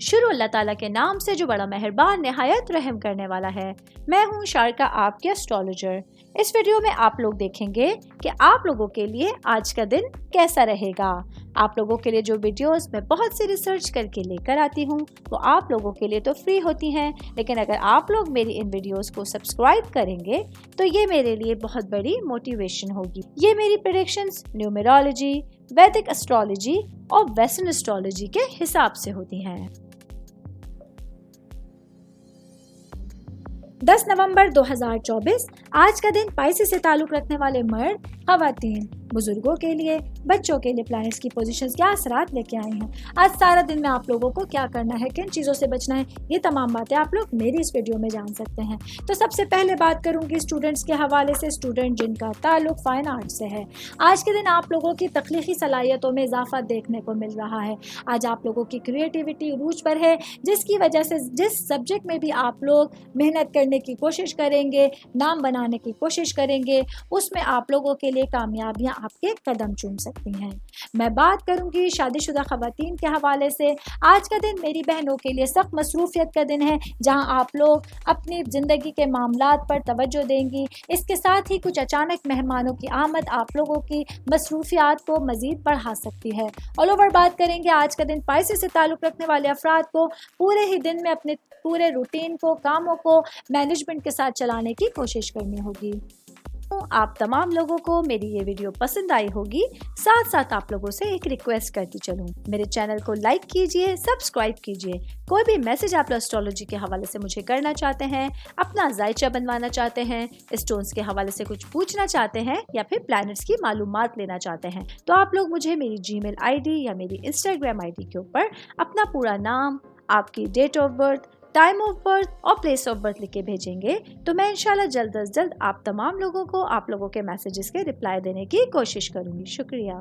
शुरू अल्लाह ताला के नाम से जो बड़ा मेहरबान नहायत रहम करने वाला है। मैं हूँ शारका, आपके एस्ट्रोलॉजर। इस वीडियो में आप लोग देखेंगे कि आप लोगों के लिए आज का दिन कैसा रहेगा। आप लोगों के लिए जो वीडियोस मैं बहुत सी रिसर्च करके लेकर आती हूँ वो आप लोगों के लिए तो फ्री होती हैं, लेकिन अगर आप लोग मेरी इन वीडियोस को सब्सक्राइब करेंगे तो ये मेरे लिए बहुत बड़ी मोटिवेशन होगी। ये मेरी प्रेडिक्शंस न्यूमेरोलॉजी, वैदिक एस्ट्रोलॉजी और वेस्टर्न एस्ट्रोलॉजी के हिसाब से होती हैं। 10 नवंबर 2024 आज का दिन पाइसेस से ताल्लुक रखने वाले मर्द, खवातीन, बुजुर्गों के लिए, बच्चों के लिए प्लैनेट्स की पोजीशंस क्या असरात लेके आई हैं। आज सारा दिन में आप लोगों को क्या करना है, किन चीज़ों से बचना है, ये तमाम बातें आप लोग मेरी इस वीडियो में जान सकते हैं। तो सबसे पहले बात करूंगी स्टूडेंट्स के हवाले से। स्टूडेंट जिनका ताल्लुक फाइन आर्ट से है, आज के दिन आप लोगों की तख्लीकी सलाहियतों में इजाफा देखने को मिल रहा है। आज आप लोगों की क्रिएटिविटी उरूज पर है, जिसकी वजह से जिस सब्जेक्ट में भी आप लोग मेहनत करने की कोशिश करेंगे, नाम बनाने की कोशिश करेंगे, उसमें आप लोगों के लिए कामयाबियां आपके कदम चूम सकती हैं। मैं बात करूंगी शादीशुदा खवातीन के हवाले से। आज का दिन मेरी बहनों के लिए सख्त मसरूफियत का दिन है, जहां आप लोग अपनी ज़िंदगी के मामलात पर तवज्जो देंगी। इसके साथ ही कुछ अचानक मेहमानों की आमद आप लोगों की मसरूफियात को मज़ीद बढ़ा सकती है। ऑल ओवर बात करेंगे आज का दिन पाइसेस से ताल्लुक़ रखने वाले अफराद को पूरे ही दिन में अपने पूरे रूटीन को, कामों को मैनेजमेंट के साथ चलाने की कोशिश करनी होगी। आप तमाम लोगों को मेरी ये वीडियो पसंद आई होगी। साथ साथ आप लोगों से एक रिक्वेस्ट करती चलूं, मेरे चैनल को लाइक कीजिए, सब्सक्राइब कीजिए। कोई भी मैसेज आप एस्ट्रोलॉजी के हवाले से मुझे करना चाहते हैं, अपना जायचा बनवाना चाहते हैं, स्टोन्स के हवाले से कुछ पूछना चाहते हैं या फिर प्लैनेट्स की मालूमात लेना चाहते हैं, तो आप लोग मुझे मेरी जीमेल आईडी या मेरी इंस्टाग्राम आईडी के ऊपर अपना पूरा नाम, आपकी date of birth, time of birth और प्लेस ऑफ बर्थ लिख के भेजेंगे तो मैं इंशाल्लाह जल्द अज जल्द आप तमाम लोगों को आप लोगों के मैसेजेस के रिप्लाई देने की कोशिश करूंगी। शुक्रिया।